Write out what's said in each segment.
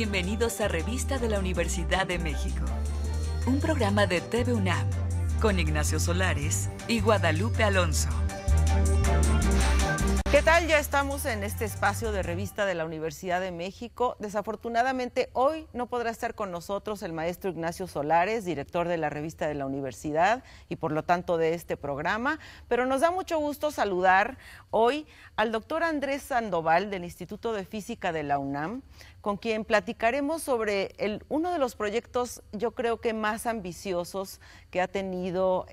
Bienvenidos a Revista de la Universidad de México, un programa de TV UNAM con Ignacio Solares y Guadalupe Alonso. ¿Qué tal? Ya estamos en este espacio de Revista de la Universidad de México. Desafortunadamente, hoy no podrá estar con nosotros el maestro Ignacio Solares, director de la Revista de la Universidad y por lo tanto de este programa, pero nos da mucho gusto saludar hoy al doctor Andrés Sandoval del Instituto de Física de la UNAM, con quien platicaremos sobre uno de los proyectos, yo creo que más ambiciosos que ha tenido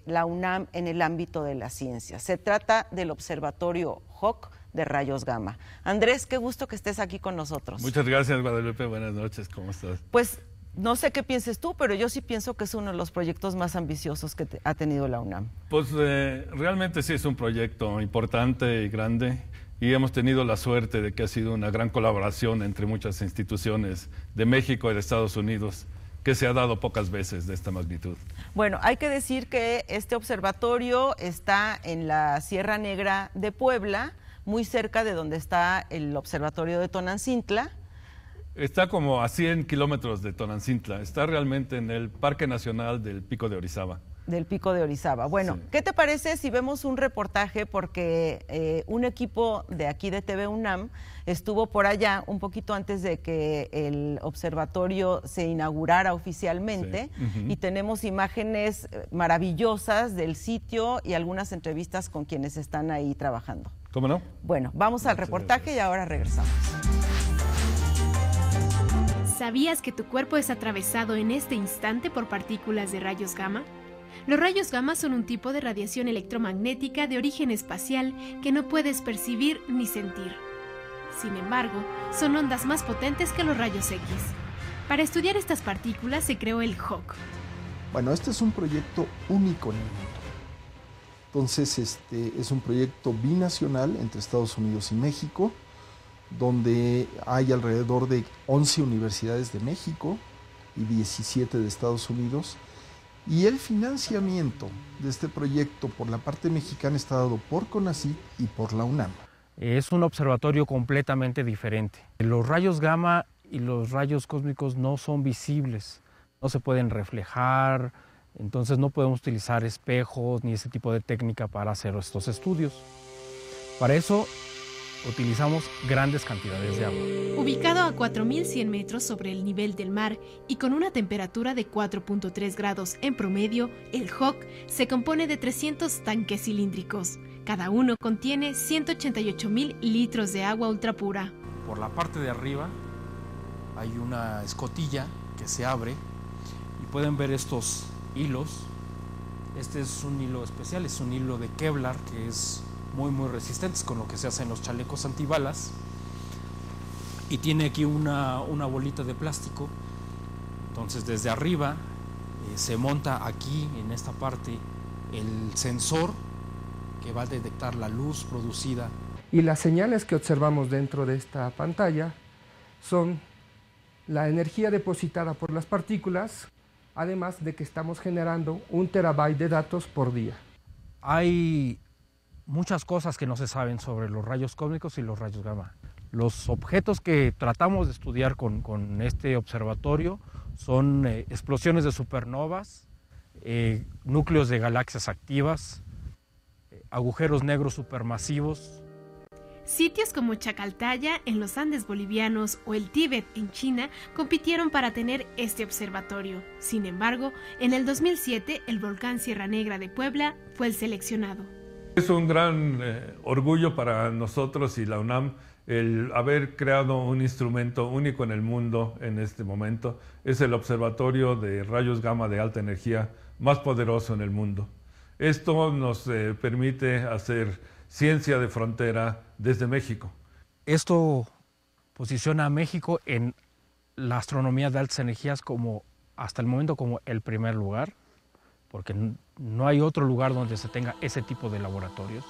la UNAM en el ámbito de la ciencia. Se trata del Observatorio HOC de rayos gamma. Andrés, qué gusto que estés aquí con nosotros. Muchas gracias, Guadalupe. Buenas noches, ¿cómo estás? Pues no sé qué pienses tú, pero yo sí pienso que es uno de los proyectos más ambiciosos que ha tenido la UNAM. Pues realmente sí es un proyecto importante y grande. Y hemos tenido la suerte de que ha sido una gran colaboración entre muchas instituciones de México y de Estados Unidos, que se ha dado pocas veces de esta magnitud. Bueno, hay que decir que este observatorio está en la Sierra Negra de Puebla, muy cerca de donde está el observatorio de Tonantzintla. Está como a 100 kilómetros de Tonantzintla, está realmente en el Parque Nacional del Pico de Orizaba. Del Pico de Orizaba. Bueno, sí. ¿Qué te parece si vemos un reportaje? Porque un equipo de aquí de TV UNAM estuvo por allá un poquito antes de que el observatorio se inaugurara oficialmente, sí. Y tenemos imágenes maravillosas del sitio y algunas entrevistas con quienes están ahí trabajando. ¿Cómo no? Bueno, vamos al reportaje y ahora regresamos. ¿Sabías que tu cuerpo es atravesado en este instante por partículas de rayos gamma? Los rayos gamma son un tipo de radiación electromagnética de origen espacial que no puedes percibir ni sentir. Sin embargo, son ondas más potentes que los rayos X. Para estudiar estas partículas se creó el HOC. Bueno, este es un proyecto único en el mundo. Entonces, es un proyecto binacional entre Estados Unidos y México, donde hay alrededor de 11 universidades de México y 17 de Estados Unidos. Y el financiamiento de este proyecto por la parte mexicana está dado por CONACYT y por la UNAM. Es un observatorio completamente diferente. Los rayos gamma y los rayos cósmicos no son visibles, no se pueden reflejar, entonces no podemos utilizar espejos ni ese tipo de técnica para hacer estos estudios. Para eso utilizamos grandes cantidades de agua. Ubicado a 4.100 metros sobre el nivel del mar y con una temperatura de 4.3 grados en promedio, el HOC se compone de 300 tanques cilíndricos. Cada uno contiene 188.000 litros de agua ultrapura. Por la parte de arriba hay una escotilla que se abre y pueden ver estos hilos. Este es un hilo especial, es un hilo de Kevlar que es muy resistentes, con lo que se hacen los chalecos antibalas, y tiene aquí una bolita de plástico. Entonces desde arriba se monta aquí en esta parte el sensor que va a detectar la luz producida. Y las señales que observamos dentro de esta pantalla son la energía depositada por las partículas, además de que estamos generando 1 terabyte de datos por día. Hay muchas cosas que no se saben sobre los rayos cósmicos y los rayos gamma. Los objetos que tratamos de estudiar con este observatorio son explosiones de supernovas, núcleos de galaxias activas, agujeros negros supermasivos. Sitios como Chacaltaya en los Andes bolivianos o el Tíbet en China compitieron para tener este observatorio. Sin embargo, en el 2007 el volcán Sierra Negra de Puebla fue el seleccionado. Es un gran orgullo para nosotros y la UNAM el haber creado un instrumento único en el mundo en este momento. Es el observatorio de rayos gamma de alta energía más poderoso en el mundo. Esto nos permite hacer ciencia de frontera desde México. Esto posiciona a México en la astronomía de altas energías como, hasta el momento, como el primer lugar, porque no hay otro lugar donde se tenga ese tipo de laboratorios.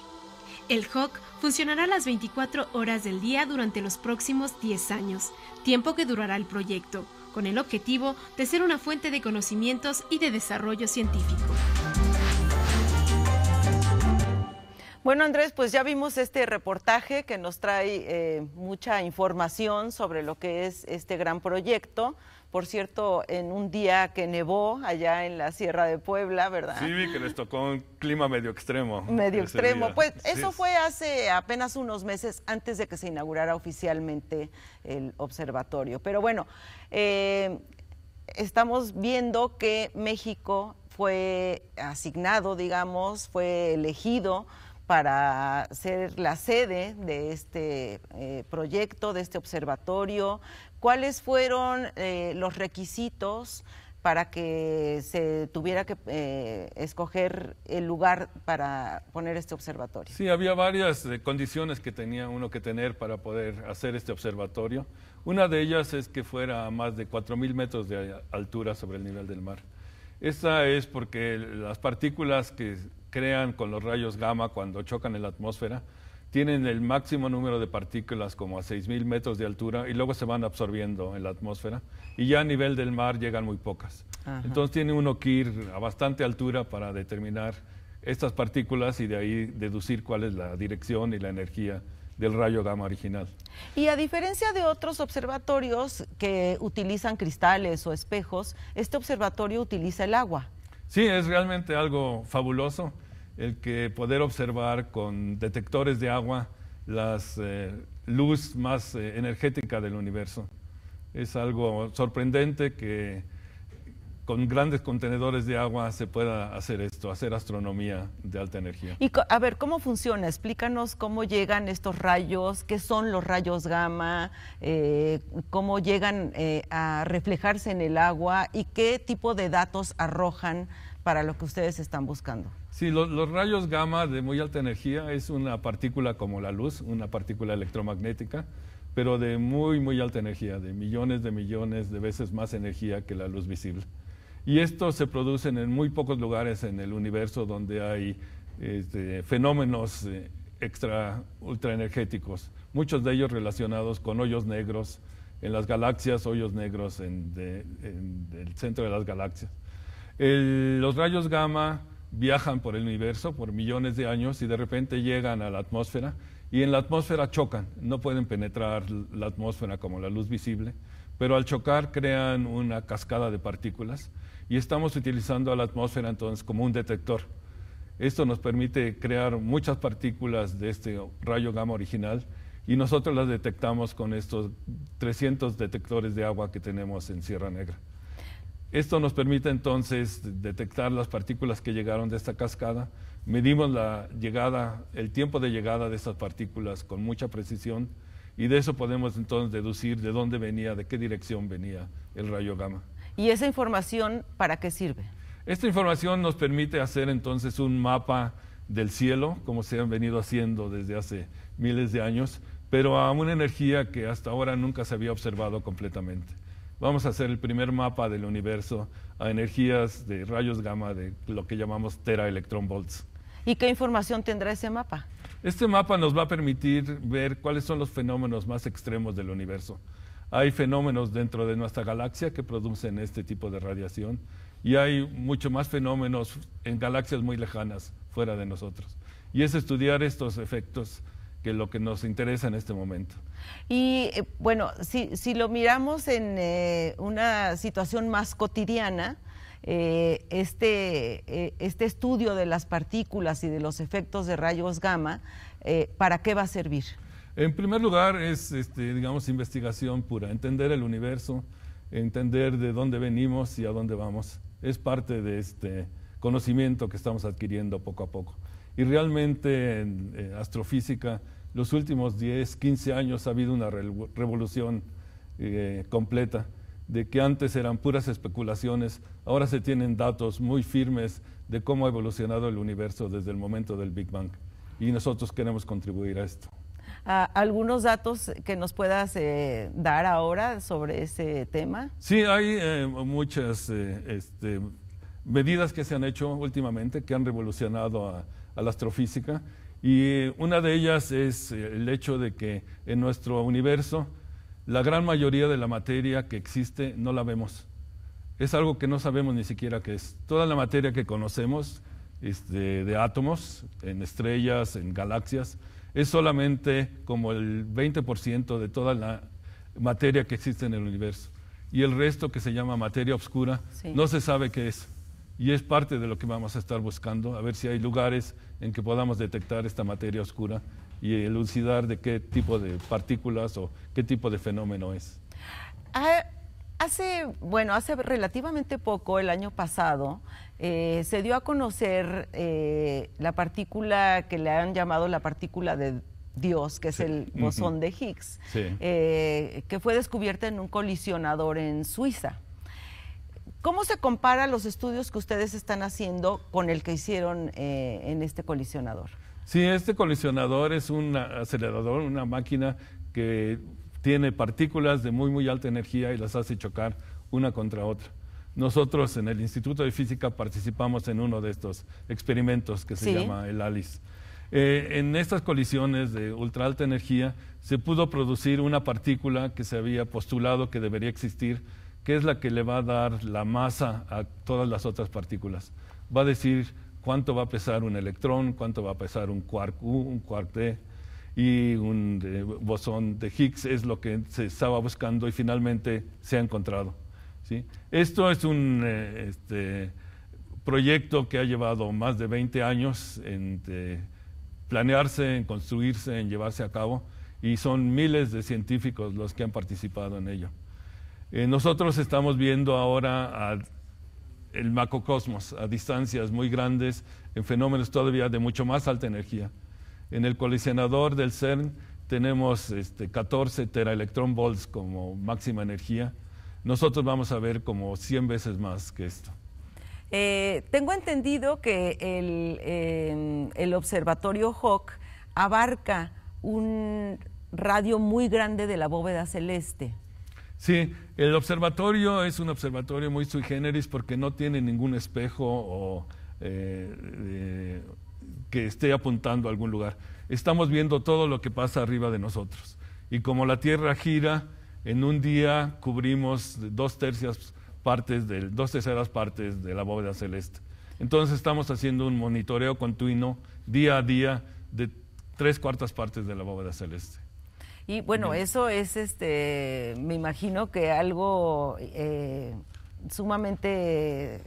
El HOC funcionará las 24 horas del día durante los próximos 10 años, tiempo que durará el proyecto, con el objetivo de ser una fuente de conocimientos y de desarrollo científico. Bueno, Andrés, pues ya vimos este reportaje que nos trae mucha información sobre lo que es este gran proyecto. Por cierto, en un día que nevó allá en la Sierra de Puebla, ¿verdad? Sí, vi que les tocó un clima medio extremo. Medio extremo. Día. Pues sí. eso fue hace apenas unos meses antes de que se inaugurara oficialmente el observatorio. Pero bueno, estamos viendo que México fue asignado, digamos, fue elegido para ser la sede de este proyecto, de este observatorio. ¿Cuáles fueron los requisitos para que se tuviera que escoger el lugar para poner este observatorio? Sí, había varias condiciones que tenía uno que tener para poder hacer este observatorio. Una de ellas es que fuera a más de 4.000 metros de altura sobre el nivel del mar. Esta es porque las partículas que crean con los rayos gamma cuando chocan en la atmósfera tienen el máximo número de partículas como a 6.000 metros de altura y luego se van absorbiendo en la atmósfera y ya a nivel del mar llegan muy pocas. Ajá. Entonces tiene uno que ir a bastante altura para determinar estas partículas y de ahí deducir cuál es la dirección y la energía del rayo gamma original. Y a diferencia de otros observatorios que utilizan cristales o espejos, este observatorio utiliza el agua. Sí, es realmente algo fabuloso el que poder observar con detectores de agua la luz más energética del universo. Es algo sorprendente que con grandes contenedores de agua se pueda hacer esto, hacer astronomía de alta energía. Y a ver, ¿cómo funciona? Explícanos cómo llegan estos rayos, qué son los rayos gamma, cómo llegan a reflejarse en el agua y qué tipo de datos arrojan para lo que ustedes están buscando. Sí, los rayos gamma de muy alta energía es una partícula como la luz, una partícula electromagnética, pero de muy alta energía, de millones de veces más energía que la luz visible. Y estos se producen en muy pocos lugares en el universo donde hay fenómenos ultraenergéticos, muchos de ellos relacionados con hoyos negros en las galaxias, hoyos negros en el centro de las galaxias. Los rayos gamma viajan por el universo por millones de años y de repente llegan a la atmósfera y en la atmósfera chocan, no pueden penetrar la atmósfera como la luz visible, pero al chocar crean una cascada de partículas y estamos utilizando a la atmósfera entonces como un detector. Esto nos permite crear muchas partículas de este rayo gamma original y nosotros las detectamos con estos 300 detectores de agua que tenemos en Sierra Negra. Esto nos permite entonces detectar las partículas que llegaron de esta cascada, medimos el tiempo de llegada de estas partículas con mucha precisión y de eso podemos entonces deducir de dónde venía, de qué dirección venía el rayo gamma. ¿Y esa información para qué sirve? Esta información nos permite hacer entonces un mapa del cielo, como se han venido haciendo desde hace miles de años, pero a una energía que hasta ahora nunca se había observado completamente. Vamos a hacer el primer mapa del universo a energías de rayos gamma de lo que llamamos teraelectronvolts. ¿Y qué información tendrá ese mapa? Este mapa nos va a permitir ver cuáles son los fenómenos más extremos del universo. Hay fenómenos dentro de nuestra galaxia que producen este tipo de radiación y hay mucho más fenómenos en galaxias muy lejanas fuera de nosotros. Y es estudiar estos efectos que es lo que nos interesa en este momento. Y bueno, si lo miramos en una situación más cotidiana, este estudio de las partículas y de los efectos de rayos gamma, ¿para qué va a servir? En primer lugar es, digamos, investigación pura, entender el universo, entender de dónde venimos y a dónde vamos. Es parte de este conocimiento que estamos adquiriendo poco a poco. Y realmente en astrofísica, los últimos 10, 15 años ha habido una revolución completa, de que antes eran puras especulaciones, ahora se tienen datos muy firmes de cómo ha evolucionado el universo desde el momento del Big Bang. Y nosotros queremos contribuir a esto. ¿Algunos datos que nos puedas dar ahora sobre ese tema? Sí, hay muchas medidas que se han hecho últimamente que han revolucionado a la astrofísica y una de ellas es el hecho de que en nuestro universo la gran mayoría de la materia que existe no la vemos. Es algo que no sabemos ni siquiera qué es. Toda la materia que conocemos de átomos en estrellas, en galaxias. Es solamente como el 20% de toda la materia que existe en el universo. Y el resto, que se llama materia oscura, no se sabe qué es. Y es parte de lo que vamos a estar buscando, a ver si hay lugares en que podamos detectar esta materia oscura y elucidar de qué tipo de partículas o qué tipo de fenómeno es. Hace relativamente poco, el año pasado, se dio a conocer la partícula que le han llamado la partícula de Dios, que es el bosón de Higgs, que fue descubierta en un colisionador en Suiza. ¿Cómo se compara los estudios que ustedes están haciendo con el que hicieron en este colisionador? Sí, este colisionador es un acelerador, una máquina que tiene partículas de muy alta energía y las hace chocar una contra otra. Nosotros en el Instituto de Física participamos en uno de estos experimentos que se llama el ALICE. En estas colisiones de ultra alta energía se pudo producir una partícula que se había postulado que debería existir, que es la que le va a dar la masa a todas las otras partículas. Va a decir cuánto va a pesar un electrón, cuánto va a pesar un quark U, un quark D, y un bosón de Higgs es lo que se estaba buscando y finalmente se ha encontrado, ¿sí? Esto es un proyecto que ha llevado más de 20 años en planearse, en construirse, en llevarse a cabo, y son miles de científicos los que han participado en ello. Nosotros estamos viendo ahora el macrocosmos a distancias muy grandes, en fenómenos todavía de mucho más alta energía. En el colisionador del CERN tenemos 14 teraelectronvolts como máxima energía. Nosotros vamos a ver como 100 veces más que esto. Tengo entendido que el observatorio Hawk abarca un radio muy grande de la bóveda celeste. Sí, el observatorio es un observatorio muy sui generis porque no tiene ningún espejo o que esté apuntando a algún lugar. Estamos viendo todo lo que pasa arriba de nosotros. Y como la Tierra gira, en un día cubrimos dos terceras partes de la bóveda celeste. Entonces estamos haciendo un monitoreo continuo, día a día, de 3/4 partes de la bóveda celeste. Y bueno, bien, eso es, me imagino que algo sumamente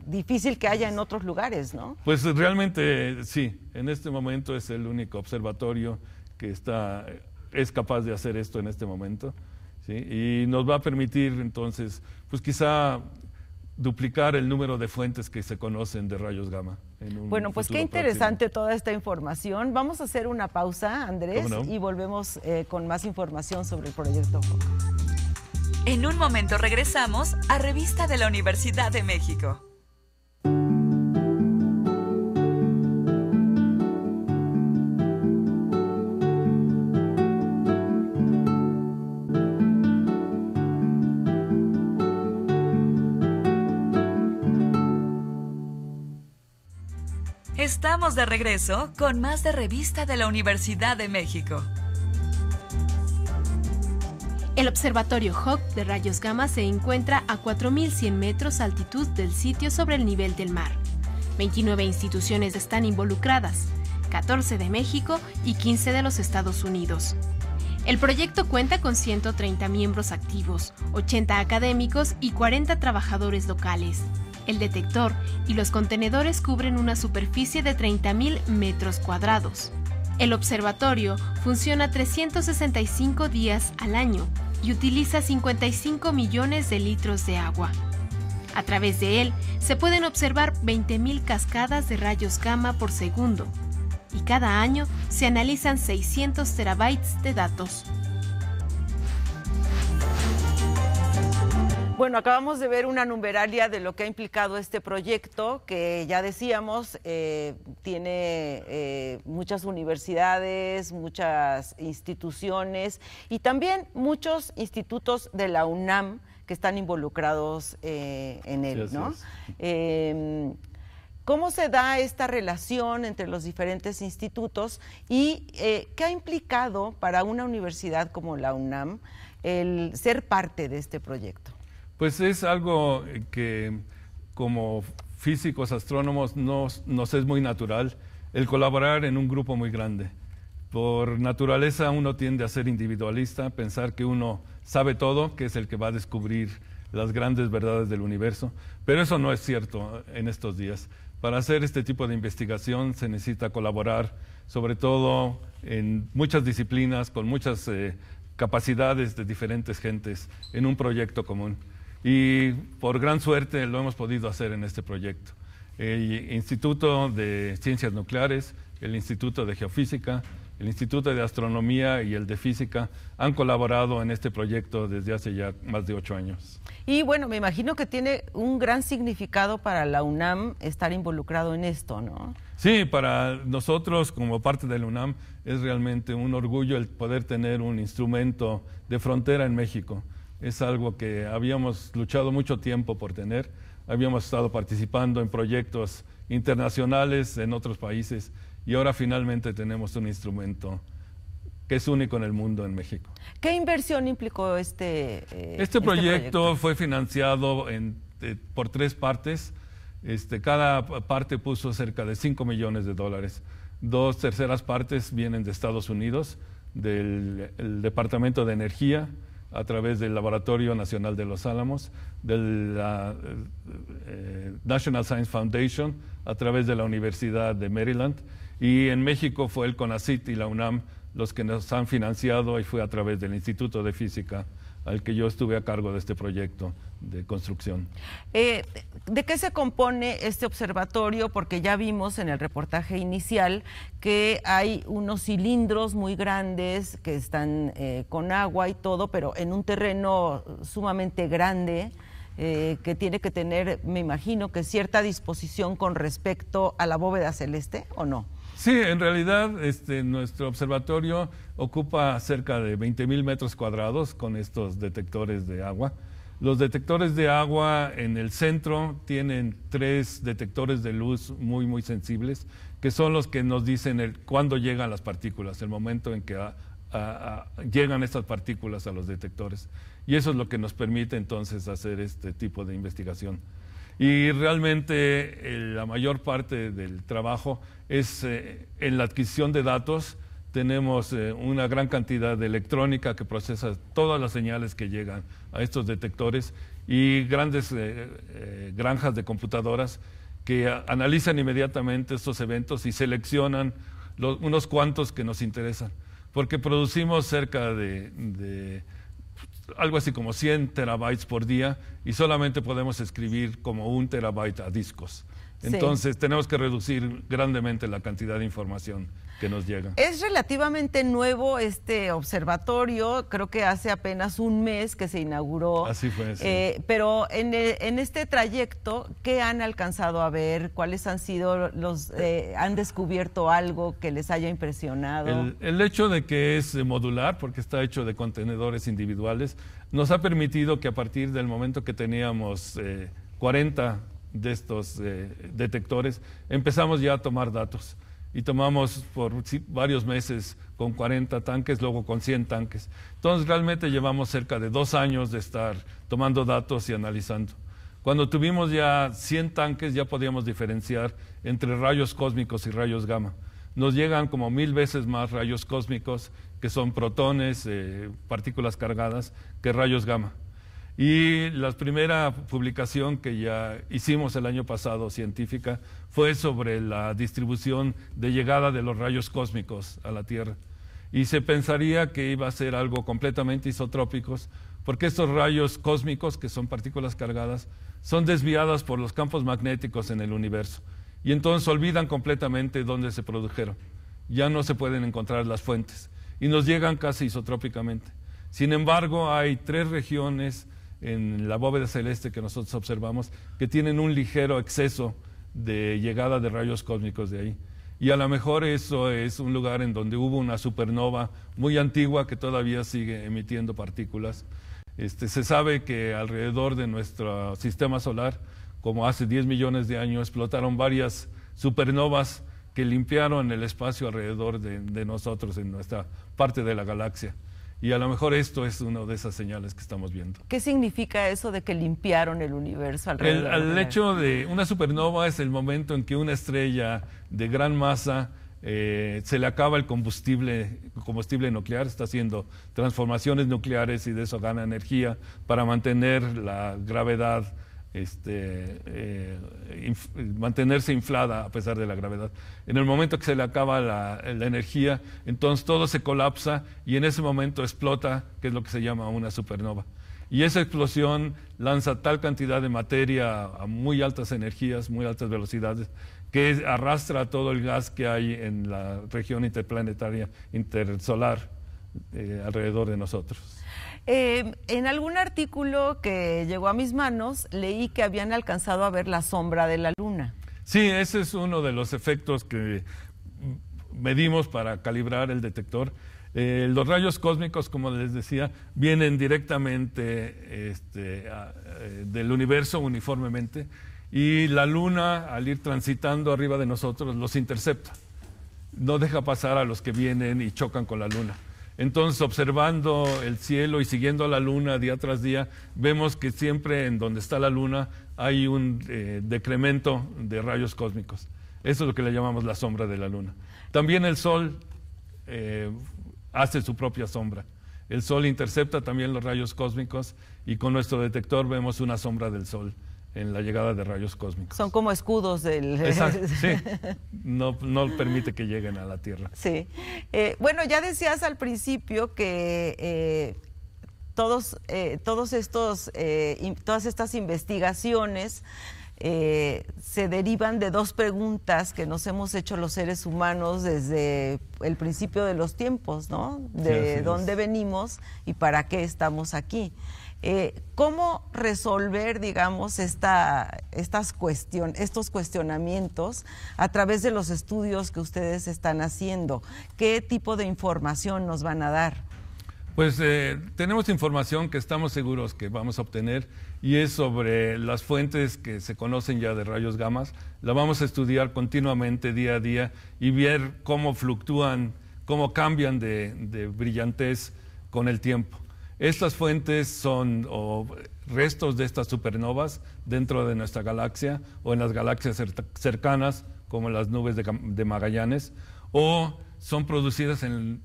difícil que haya en otros lugares, ¿no? Pues realmente sí, en este momento es el único observatorio que es capaz de hacer esto en este momento, ¿sí? Y nos va a permitir entonces, pues quizá duplicar el número de fuentes que se conocen de rayos gamma. Bueno, pues qué interesante toda esta información. Vamos a hacer una pausa, Andrés, y volvemos con más información sobre el proyecto Hawk. En un momento regresamos a Revista de la Universidad de México. Estamos de regreso con más de Revista de la Universidad de México. El Observatorio Hawk de rayos gamma se encuentra a 4.100 metros de altitud del sitio sobre el nivel del mar. 29 instituciones están involucradas, 14 de México y 15 de los Estados Unidos. El proyecto cuenta con 130 miembros activos, 80 académicos y 40 trabajadores locales. El detector y los contenedores cubren una superficie de 30.000 metros cuadrados. El observatorio funciona 365 días al año y utiliza 55 millones de litros de agua. A través de él se pueden observar 20.000 cascadas de rayos gamma por segundo y cada año se analizan 600 terabytes de datos. Bueno, acabamos de ver una numeralia de lo que ha implicado este proyecto, que ya decíamos, tiene muchas universidades, muchas instituciones y también muchos institutos de la UNAM que están involucrados en él, ¿no? ¿Cómo se da esta relación entre los diferentes institutos y qué ha implicado para una universidad como la UNAM el ser parte de este proyecto? Pues es algo que como físicos, astrónomos, nos es muy natural el colaborar en un grupo muy grande. Por naturaleza uno tiende a ser individualista, pensar que uno sabe todo, que es el que va a descubrir las grandes verdades del universo, pero eso no es cierto en estos días. Para hacer este tipo de investigación se necesita colaborar, sobre todo en muchas disciplinas, con muchas capacidades de diferentes gentes en un proyecto común. Y por gran suerte lo hemos podido hacer en este proyecto. El Instituto de Ciencias Nucleares, el Instituto de Geofísica, el Instituto de Astronomía y el de Física han colaborado en este proyecto desde hace ya más de 8 años. Y bueno, me imagino que tiene un gran significado para la UNAM estar involucrado en esto, ¿no? Sí, para nosotros como parte de la UNAM es realmente un orgullo el poder tener un instrumento de frontera en México. Es algo que habíamos luchado mucho tiempo por tener. Habíamos estado participando en proyectos internacionales en otros países y ahora finalmente tenemos un instrumento que es único en el mundo en México. ¿Qué inversión implicó este proyecto? Fue financiado por 3 partes. Cada parte puso cerca de $5 millones. 2 terceras partes vienen de Estados Unidos, del Departamento de Energía, a través del Laboratorio Nacional de Los Álamos, de la National Science Foundation, a través de la Universidad de Maryland, y en México fue el CONACYT y la UNAM los que nos han financiado, y fue a través del Instituto de Física al que yo estuve a cargo de este proyecto de construcción. ¿De qué se compone este observatorio? Porque ya vimos en el reportaje inicial que hay unos cilindros muy grandes que están con agua y todo, pero en un terreno sumamente grande, que tiene que tener, me imagino, que cierta disposición con respecto a la bóveda celeste, ¿o no? Sí, en realidad nuestro observatorio ocupa cerca de 20,000 metros cuadrados con estos detectores de agua. Los detectores de agua en el centro tienen 3 detectores de luz muy, muy sensibles, que son los que nos dicen cuándo llegan las partículas, el momento en que llegan estas partículas a los detectores. Y eso es lo que nos permite entonces hacer este tipo de investigación. Y realmente la mayor parte del trabajo es en la adquisición de datos. Tenemos una gran cantidad de electrónica que procesa todas las señales que llegan a estos detectores y grandes granjas de computadoras que analizan inmediatamente estos eventos y seleccionan unos cuantos que nos interesan, porque producimos cerca de algo así como 100 terabytes por día y solamente podemos escribir como 1 terabyte a discos. Entonces tenemos que reducir grandemente la cantidad de información que nos llega. Es relativamente nuevo este observatorio, creo que hace apenas un mes que se inauguró. Así fue, sí. Pero en este trayecto, ¿qué han alcanzado a ver? ¿Cuáles han sido han descubierto algo que les haya impresionado? El hecho de que es modular, porque está hecho de contenedores individuales, nos ha permitido que a partir del momento que teníamos 40 de estos detectores, empezamos ya a tomar datos. Y tomamos por varios meses con 40 tanques, luego con 100 tanques. Entonces realmente llevamos cerca de 2 años de estar tomando datos y analizando. Cuando tuvimos ya 100 tanques ya podíamos diferenciar entre rayos cósmicos y rayos gamma. Nos llegan como 1000 veces más rayos cósmicos, que son protones, partículas cargadas, que rayos gamma. Y la primera publicación que ya hicimos el año pasado, científica, fue sobre la distribución de llegada de los rayos cósmicos a la Tierra. Y se pensaría que iba a ser algo completamente isotrópicos, porque estos rayos cósmicos, que son partículas cargadas, son desviadas por los campos magnéticos en el universo. Y entonces olvidan completamente dónde se produjeron. Ya no se pueden encontrar las fuentes. Y nos llegan casi isotrópicamente. Sin embargo, hay 3 regiones en la bóveda celeste que nosotros observamos, que tienen un ligero exceso de llegada de rayos cósmicos de ahí. Y a lo mejor eso es un lugar en donde hubo una supernova muy antigua que todavía sigue emitiendo partículas. Se sabe que alrededor de nuestro sistema solar, como hace 10 millones de años, explotaron varias supernovas que limpiaron el espacio alrededor de nosotros en nuestra parte de la galaxia. Y a lo mejor esto es una de esas señales que estamos viendo. ¿Qué significa eso de que limpiaron el universo alrededor? El hecho de una supernova es el momento en que una estrella de gran masa se le acaba el combustible nuclear, está haciendo transformaciones nucleares y de eso gana energía para mantener la gravedad, mantenerse inflada a pesar de la gravedad. En el momento que se le acaba la energía, entonces todo se colapsa y en ese momento explota, que es lo que se llama una supernova. Y esa explosión lanza tal cantidad de materia a muy altas energías, muy altas velocidades, que arrastra todo el gas que hay en la región interplanetaria intersolar alrededor de nosotros. En algún artículo que llegó a mis manos, leí que habían alcanzado a ver la sombra de la Luna. Sí, ese es uno de los efectos que medimos para calibrar el detector. Los rayos cósmicos, como les decía, vienen directamente del universo uniformemente, y la Luna, al ir transitando arriba de nosotros, los intercepta. No deja pasar a los que vienen y chocan con la Luna. Entonces, observando el cielo y siguiendo a la Luna día tras día, vemos que siempre en donde está la Luna hay un decremento de rayos cósmicos. Eso es lo que le llamamos la sombra de la Luna. También el Sol hace su propia sombra. El Sol intercepta también los rayos cósmicos y con nuestro detector vemos una sombra del Sol en la llegada de rayos cósmicos. Son como escudos del... Exacto, sí. No permite que lleguen a la Tierra. Sí. Bueno, ya decías al principio que todas estas investigaciones se derivan de dos preguntas que nos hemos hecho los seres humanos desde el principio de los tiempos, ¿no? De dónde venimos y para qué estamos aquí. ¿Cómo resolver, digamos, estos cuestionamientos a través de los estudios que ustedes están haciendo? ¿Qué tipo de información nos van a dar? Pues tenemos información que estamos seguros que vamos a obtener y es sobre las fuentes que se conocen ya de rayos gamma. La vamos a estudiar continuamente día a día y ver cómo fluctúan, cómo cambian de brillantez con el tiempo. Estas fuentes son restos de estas supernovas dentro de nuestra galaxia o en las galaxias cercanas, como las nubes de Magallanes, o son producidas en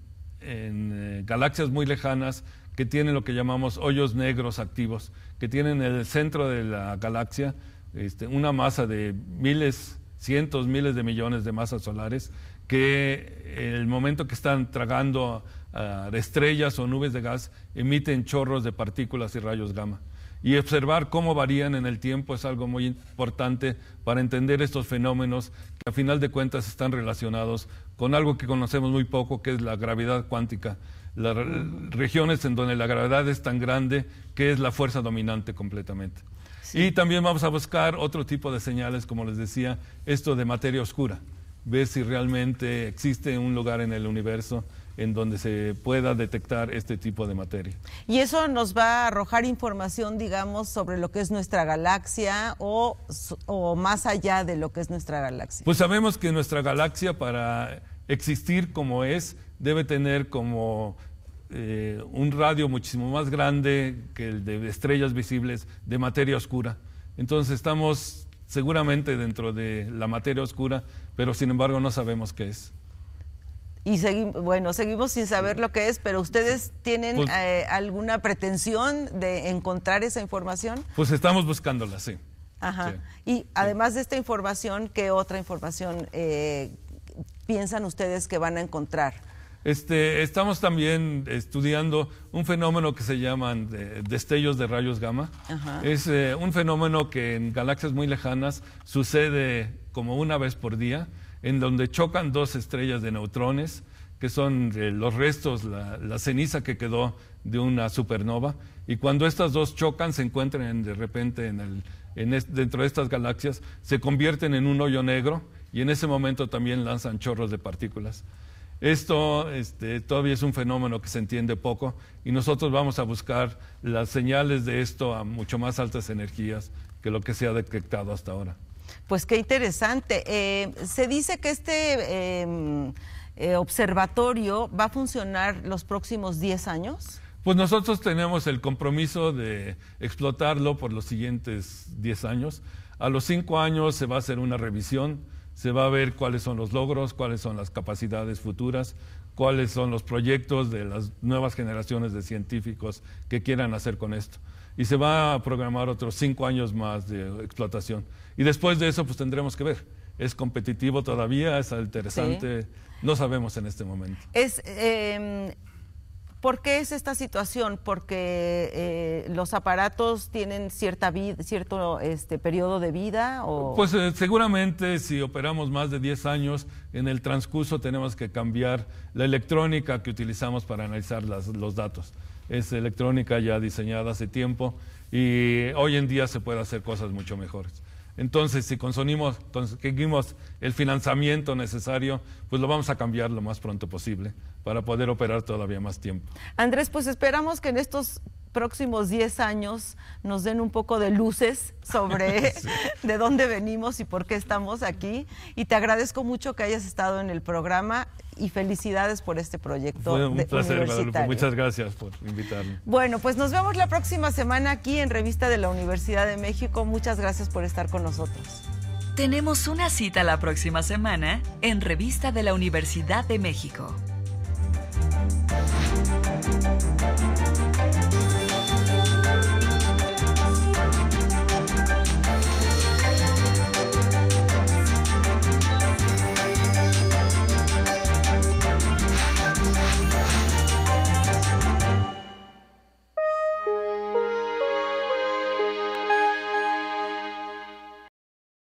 galaxias muy lejanas que tienen lo que llamamos hoyos negros activos, que tienen en el centro de la galaxia una masa de cientos, miles de millones de masas solares, que en el momento que están tragando estrellas o nubes de gas, emiten chorros de partículas y rayos gamma. Y observar cómo varían en el tiempo es algo muy importante para entender estos fenómenos que a final de cuentas están relacionados con algo que conocemos muy poco, que es la gravedad cuántica. Las regiones en donde la gravedad es tan grande que es la fuerza dominante completamente. Sí. Y también vamos a buscar otro tipo de señales, como les decía, esto de materia oscura. Ver si realmente existe un lugar en el universo en donde se pueda detectar este tipo de materia. ¿Y eso nos va a arrojar información, digamos, sobre lo que es nuestra galaxia o más allá de lo que es nuestra galaxia? Pues sabemos que nuestra galaxia, para existir como es, debe tener como un radio muchísimo más grande que el de estrellas visibles de materia oscura. Entonces estamos seguramente dentro de la materia oscura, pero sin embargo no sabemos qué es. Y seguimos sin saber lo que es, pero ¿ustedes tienen alguna pretensión de encontrar esa información? Pues estamos buscándola, sí. Ajá. Sí. Y además de esta información, ¿qué otra información piensan ustedes que van a encontrar? Estamos también estudiando un fenómeno que se llaman destellos de rayos gamma. Ajá. Es un fenómeno que en galaxias muy lejanas sucede como una vez por día, en donde chocan dos estrellas de neutrones, que son los restos, la ceniza que quedó de una supernova, y cuando estas dos chocan, se encuentran de repente dentro de estas galaxias, se convierten en un hoyo negro, y en ese momento también lanzan chorros de partículas. Esto todavía es un fenómeno que se entiende poco, y nosotros vamos a buscar las señales de esto a mucho más altas energías que lo que se ha detectado hasta ahora. Pues qué interesante. Se dice que observatorio va a funcionar los próximos 10 años? Pues nosotros tenemos el compromiso de explotarlo por los siguientes 10 años. A los 5 años se va a hacer una revisión, se va a ver cuáles son los logros, cuáles son las capacidades futuras, cuáles son los proyectos de las nuevas generaciones de científicos que quieran hacer con esto. Y se va a programar otros 5 años más de explotación. Y después de eso, pues tendremos que ver. ¿Es competitivo todavía? ¿Es interesante? Sí. No sabemos en este momento. ¿Por qué es esta situación? ¿Porque los aparatos tienen cierto periodo de vida? ¿O? Pues seguramente si operamos más de 10 años, en el transcurso tenemos que cambiar la electrónica que utilizamos para analizar los datos. Es electrónica ya diseñada hace tiempo y hoy en día se puede hacer cosas mucho mejores. Entonces, si conseguimos el financiamiento necesario, pues lo vamos a cambiar lo más pronto posible para poder operar todavía más tiempo. Andrés, pues esperamos que en estos próximos 10 años nos den un poco de luces sobre sí. de dónde venimos y por qué estamos aquí. Y te agradezco mucho que hayas estado en el programa y felicidades por este proyecto. Fue un placer, Guadalupe. Muchas gracias por invitarme. Bueno, pues nos vemos la próxima semana aquí en Revista de la Universidad de México. Muchas gracias por estar con nosotros. Tenemos una cita la próxima semana en Revista de la Universidad de México.